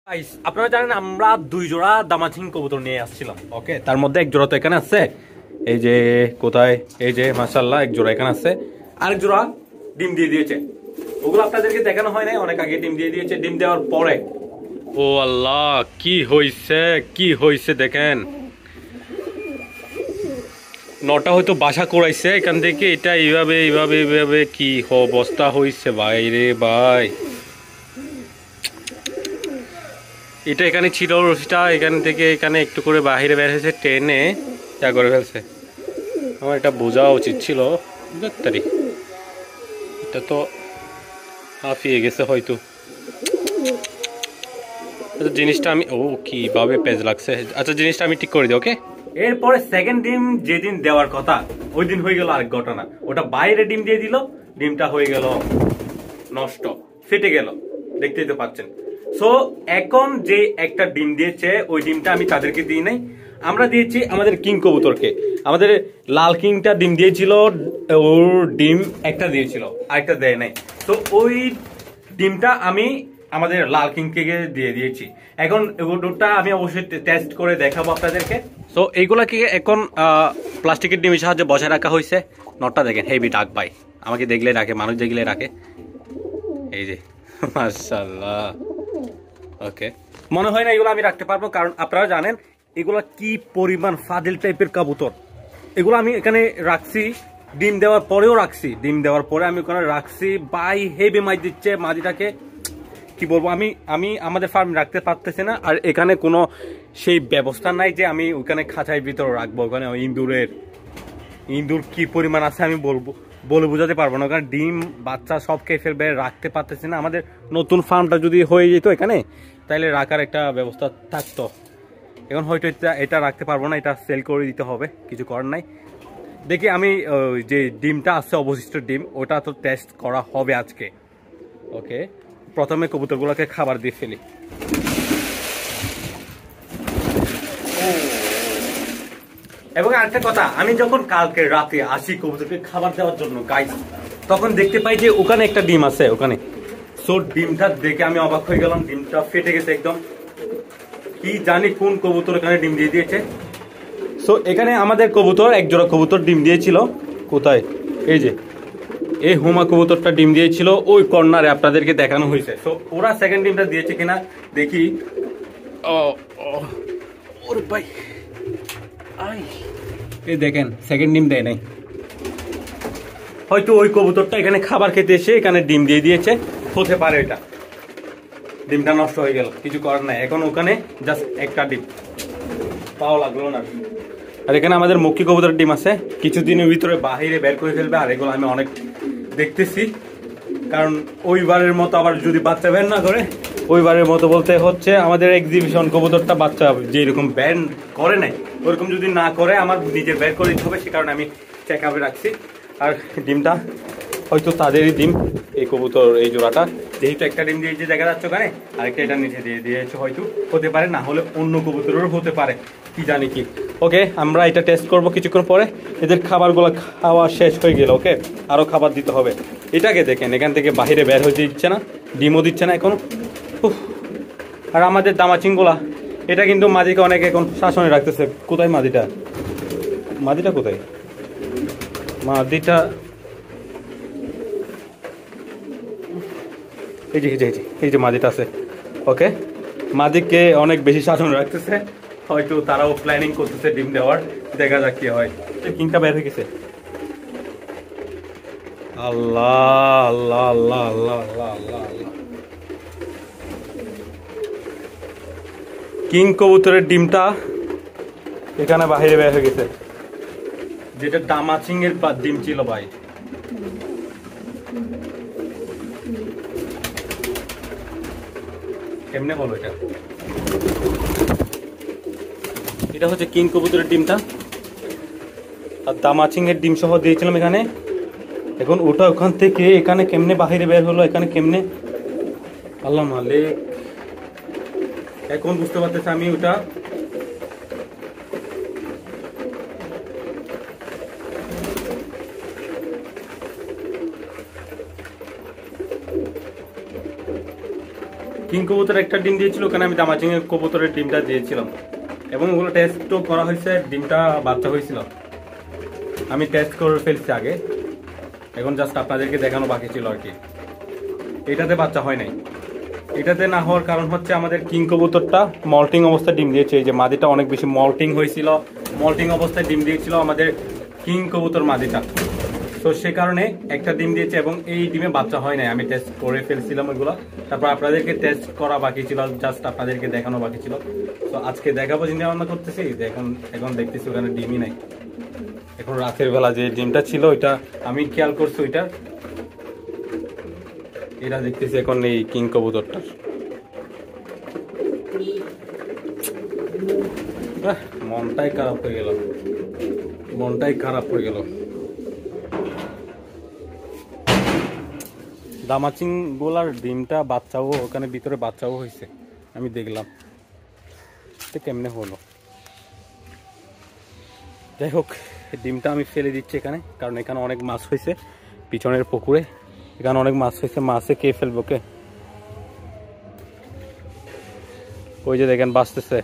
Guys আপনারা জানেন আমরা দুই জোড়া দামাচিং কবুতর নিয়ে আসছিলাম। ওকে, তার মধ্যে এক জোড়া তো এখানে আছে, এই যে কোথায়, এই যে মাশাআল্লাহ এক জোড়া এখানে আছে, আরেক জোড়া ডিম দিয়ে দিয়েছে। ওগুলো আপনাদেরকে দেখানো হয় নাই, অনেক আগে ডিম দিয়ে দিয়েছে। ডিম দেওয়ার পরে ও আল্লাহ কি হয়েছে দেখেন, নটা হয়তো বাসা করাইছে এখান থেকে। এটা এইভাবে কি অবস্থা হয়েছে ভাই রে ভাই। এটা এখানে ছিল, রশিটা এখান থেকে এখানে একটু করে বাহিরে বের হয়েছে, টেনে যা করে ফেলছে। আমার এটা বোঝা উচিত ছিল, ডাক্তারি এটা তো হাফিয়ে গেছে হয়তো। আচ্ছা জিনিসটা আমি কিভাবে পেজ লাগছে, আচ্ছা জিনিসটা আমি ঠিক করে দিই। ওকে, এরপরে সেকেন্ড ডিম যেদিন দেওয়ার কথা ওই দিন হয়ে গেল আরেক ঘটনা। ওটা বাইরে ডিম দিয়ে দিল, ডিমটা হয়ে গেল নষ্ট, ফেটে গেল, দেখতেই তো পাচ্ছেন। সো এখন যে একটা ডিম দিয়েছে ওই ডিমটা আমি তাদেরকে দিই নাই, আমরা দিয়েছি আমাদের কিং কবুতরকে। আমাদের লাল কিংটা ডিম দিয়েছিল, ওর ডিম একটা দিয়েছিল, আরেকটা দেয় নাই। তো ওই ডিমটা আমি আমাদের লাল কিংকে দিয়ে দিয়েছি। এখন ওটা আমি অবশ্যই টেস্ট করে দেখাবো আপনাদেরকে। তো এইগুলাকে এখন প্লাস্টিকের ডিমের সাহায্যে বসায় রাখা হয়েছে। নটটা দেখেন হেভি ডাক ভাই, আমাকে দেখলে রাখে, মানুষ দেখলে রাখে, এই যে মাশাআল্লাহ। ওকে, মনে হয় না এগুলো আমি রাখতে পারবো, কারণ আপনারা জানেন এগুলো কি পরিমাণ ফাজিল টাইপের কবুতর। এগুলো আমি এখানে রাখছি, ডিম দেওয়ার পরেও রাখছি, ডিম দেওয়ার পরে আমি ওখানে রাখছি, বাই হেভি মাছ দিচ্ছে। মাঝিটাকে কি বলবো, আমি আমাদের ফার্ম রাখতে পারতেছি না। আর এখানে কোনো সেই ব্যবস্থা নাই যে আমি ওখানে খাঁচার ভিতরে রাখবো। ওখানে ইঁদুর কি পরিমাণ আছে আমি বলে বোঝাতে পারবো না। ওখানে ডিম বাচ্চা সব খেয়ে ফেলবে, রাখতে পারতেছি না। আমাদের নতুন ফার্মটা যদি হয়ে যেত এখানে, তাহলে রাখার একটা ব্যবস্থা থাকতো। এখন হয়তো এটা রাখতে পারবো না, এটা সেল করে দিতে হবে, কিছু করার নাই। দেখি আমি যে ডিমটা আছে অবশিষ্ট ডিম, ওটা তো টেস্ট করা হবে আজকে। ওকে, প্রথমে কবুতরগুলোকে খাবার দিয়ে ফেলি। এবং আরেকটা কথা, আমি যখন কালকে রাতে আসি কবুতরকে খাবার দেওয়ার জন্য গাইস, তখন দেখতে পাই যে ওখানে একটা ডিম আছে ওখানে। সো ডিমটা দেখে আমি অবাক হয়ে গেলাম, ডিমটা ফেটে গেছে একদম। কি জানি কোন কবুতর এখানে ডিম দিয়ে দিয়েছে। সো এখানে আমাদের কবুতর এক জোড়া কবুতর ডিম দিয়েছিল, কোথায়, এই যে এই হুমা কবুতরটা ডিম দিয়েছিল ওই কর্নারে, আপনাদেরকে দেখানো হয়েছে। সো ওরা সেকেন্ড ডিমটা দিয়েছে কিনা দেখি। ওর ভাই এই দেখেন সেকেন্ড ডিম দেয় নাই, হয়তো ওই কবুতরটা এখানে খাবার খেতে এসে এখানে ডিম দিয়ে দিয়েছে, হতে পারে। এটা ডিমটা নষ্ট হয়ে গেল, কিছু করার নাই। এখন ওখানে জাস্ট একটা ডিম পাওয়া লাগলো না। আর এখানে আমাদের মক্কি কবুতরের ডিম আছে, কিছুদিনের ভিতরে বাহিরে বের করে ফেলবে। আর এগুলো আমি অনেক দেখতেছি, কারণ ওইবারের মতো আবার যদি বাচ্চা বের না করে, ওইবারের মতো বলতে হচ্ছে আমাদের এক্সিবিশন কবুতরটা বাচ্চা যেরকম ব্যান করে নাই ওরকম যদি না করে আমার নিজে বের করে দিতে হবে, সে কারণে আমি চেক আপে রাখছি। আর ডিমটা হয়তো তাদেরই ডিম, এই কবুতর এই জোড়াটা, যেহেতু একটা ডিম দিয়েছে দেখা যাচ্ছে ওখানে, আরেকটা এটা নিচে দিয়ে দিয়েছে, হয়তো হতে পারে, না হলে অন্য কবুতরেরও হতে পারে, কি জানি কি। ওকে, আমরা এটা টেস্ট করবো কিছুক্ষণ পরে। এদের খাবারগুলো খাওয়া শেষ হয়ে গেল। ওকে, আরও খাবার দিতে হবে। এটাকে দেখেন এখান থেকে বাহিরে বের হয়ে দিচ্ছে না, ডিমও দিচ্ছে না এখনো। আর আমাদের দামাচিংগুলা, এটা কিন্তু মাঝিকে অনেক এখন শাসনে রাখতেছে। কোথায় মাদিটা কোথায়, মাদিটা এই যে মাদিটা আছে। ওকে, মাদিকে অনেক বেশি শাসন রাখতেছে, হয়তো তারাও প্ল্যানিং করতেছে ডিম দেওয়ার, দেখা যাক কি হয়। কিংটা বের হয়ে গেছে। আল্লাহ আল্লাহ আল্লাহ আল্লাহ আল্লাহ আল্লাহ আল্লাহ, কিং কবুতরের ডিমটা এখানে বাহিরে বের হয়ে গেছে, যেটা দামাচিং এর ডিম ছিল ভাই। কেমনে হলো এটা? এটা হচ্ছে কিং কবুতরের ডিমটা, আর দামাচিং এর ডিম সহ দিয়েছিলাম এখানে। এখন ওটা ওখান থেকে এখানে কেমনে বাহিরে বের হলো, এখানে কেমনে, আল্লাহ মালিক। এখন বুঝতে পারতেছি আমি ওটা কিং কবুতর একটা ডিম দিয়েছিল, ওখানে আমি দামাচিং কবুতরের ডিমটা দিয়েছিলাম এবং ওগুলো টেস্টও করা হয়েছে, ডিমটা বাচ্চা হয়েছিল, আমি টেস্ট করে ফেলছি আগে, এখন জাস্ট আপনাদেরকে দেখানো বাকি ছিল আর কি। এটাতে বাচ্চা হয় নাই, এটাতে না হওয়ার কারণ হচ্ছে আমাদের কিং কবুতরটা মল্টিং অবস্থায় ডিম দিয়েছে। এই যে মাদিটা অনেক বেশি মল্টিং হয়েছিল, মল্টিং অবস্থায় ডিম দিয়েছিল আমাদের কিং কবুতর মাদিটা, তো সে কারণে একটা ডিম দিয়েছে এবং এই ডিমে বাচ্চা হয় নাই। আমি টেস্ট করে ফেলছিলাম ওইগুলো, তারপর আপনাদেরকে টেস্ট করা বাকি ছিল, জাস্ট আপনাদেরকে দেখানো বাকি ছিল। তো আজকে দেখাবো, চিন্তা ভাবনা করতেছি, এখন দেখতেছি ওখানে ডিমই নাই। এখন রাতের বেলা যে ডিমটা ছিল ওইটা আমি খেয়াল করছি, ওইটা এটা দেখতেছি এখন এই কিং কবুতরটার। মনটাই খারাপ হয়ে গেল, মনটাই খারাপ হয়ে গেল। দামাচিং গোলার ডিমটা বাচ্চাও ওখানে ভিতরে বাচ্চাও হয়েছে, আমি দেখলাম, কেমনে হলো। যাই হোক, ডিমটা আমি ফেলে দিচ্ছি এখানে, কারণ এখানে অনেক মাছ হয়েছে, পিছনের পুকুরে এখানে অনেক মাছ হয়েছে, মাছে কে ফেলবো কে। ওই যে দেখেন বাঁচতেছে,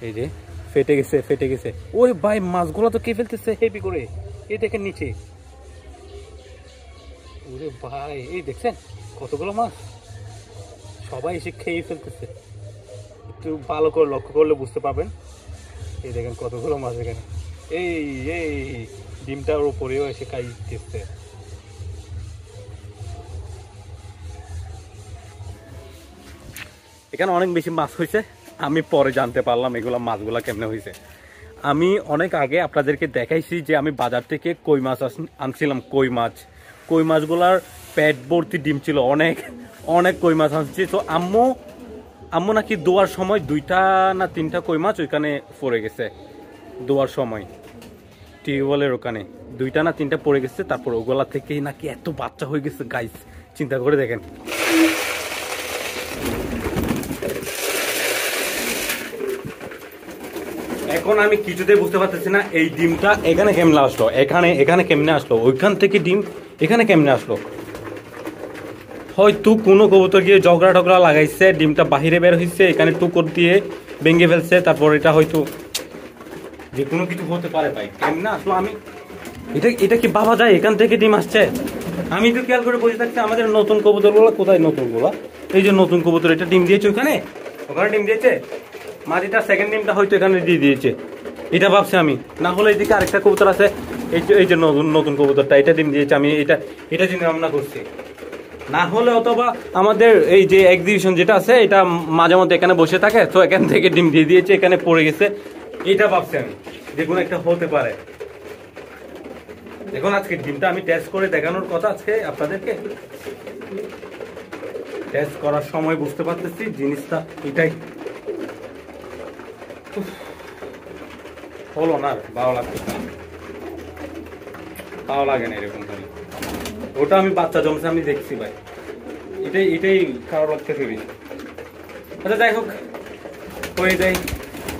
এই যে ফেটে গেছে, ফেটে গেছে। ওই ভাই মাছগুলো তো কে ফেলতেছে হেভি করে, এই দেখেন নিচে, ওরে ভাই এই দেখছেন কতগুলো মাছ, সবাই এসে খেয়ে ফেলতেছে। একটু ভালো করে লক্ষ্য করলে বুঝতে পারবেন, এই দেখেন কতগুলো মাছ এখানে, এই এই ডিমটার উপরেও এসে খাইতেছে। এখানে অনেক বেশি মাছ হয়েছে, আমি পরে জানতে পারলাম এগুলো মাছগুলা কেমনে হয়েছে। আমি অনেক আগে আপনাদেরকে দেখাইছি যে আমি বাজার থেকে কই মাছ আনছিলাম, কই মাছগুলার পেট ভর্তি ডিম ছিল, অনেক অনেক কই মাছ আনছি। তো আম্মু নাকি দোয়ার সময় 2টা না 3টা কই মাছ ওইখানে পড়ে গেছে, দোয়ার সময় টিউবওয়েলের ওখানে 2টা না 3টা পড়ে গেছে, তারপর ওগুলা থেকেই নাকি এত বাচ্চা হয়ে গেছে গাইস, চিন্তা করে দেখেন। এখন আমি কিছুতেই বুঝতে পারতেছি না এই ডিমটা এখানে কেমনে আসলো, এখানে কেমনে আসলো, ওইখান থেকে ডিম এখানে কেমনে আসলো। হয়তো কোনো কবুতর গিয়ে ঝগড়া লাগাইছে, ডিমটা বাহিরে বের হয়েছে, এখানে টুকর দিয়ে ভেঙে ফেলছে, তারপর এটা হয়তো যে কোনো কিছু হতে পারে। ভাই কেমনে আসলো, আমি এটা কি বাবা যায় এখান থেকে ডিম আসছে? আমি তো খেয়াল করে বসে থাকছি, আমাদের নতুন কবুতরগুলো কোথায়, নতুনগুলো এই যে নতুন কবুতর, এটা ডিম দিয়েছে ওখানে ডিম দিয়েছে, মাটিটা সেকেন্ড ডিমটা হয়তো এখানে দিয়ে দিয়েছে, এটা ভাবছি আমি। না হলে এইদিকে আরেকটা কবুতর আছে, এই যে নতুন কবুতরটা, এটা ডিম দিয়েছে, আমি এটা চিন্তা ভাবনা করছি। না হলে অথবা আমাদের এই যে এক্সিবিশন যেটা আছে, এটা মাঝে মধ্যে এখানে বসে থাকে, তো এখান থেকে ডিম দিয়ে দিয়েছে, এখানে পড়ে গেছে, এটা ভাবছি আমি, যে কোনো একটা হতে পারে। দেখুন আজকে ডিমটা আমি টেস্ট করে দেখানোর কথা আজকে আপনাদেরকে, টেস্ট করার সময় বুঝতে পারতেছি জিনিসটা এটাই হলো না, ভালো লাগতেছে না, ভালো লাগে না এরকম হলে। ওটা আমি বাচ্চা জমছে আমি দেখছি ভাই, এটাই খারাপ লাগতে ফেলি। আচ্ছা যাই হোক, হয়ে যায়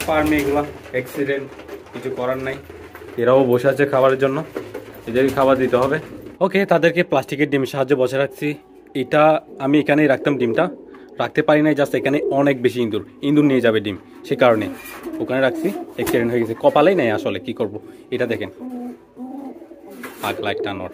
ফার্মে এগুলা, অ্যাক্সিডেন্ট, কিছু করার নাই। এরাও বসে আছে খাবারের জন্য, এদেরকে খাবার দিতে হবে। ওকে, তাদেরকে প্লাস্টিকের ডিমের সাহায্যে বসে রাখছি। এটা আমি এখানেই রাখতাম, ডিমটা রাখতে পারি নাই, জাস্ট এখানে অনেক বেশি ইঁদুর নিয়ে যাবে ডিম, সে কারণে ওখানে রাখছি। অ্যাক্সিডেন্ট হয়ে গেছে, কপালেই নাই আসলে, কি করব। এটা দেখেন পাগলা একটা নর।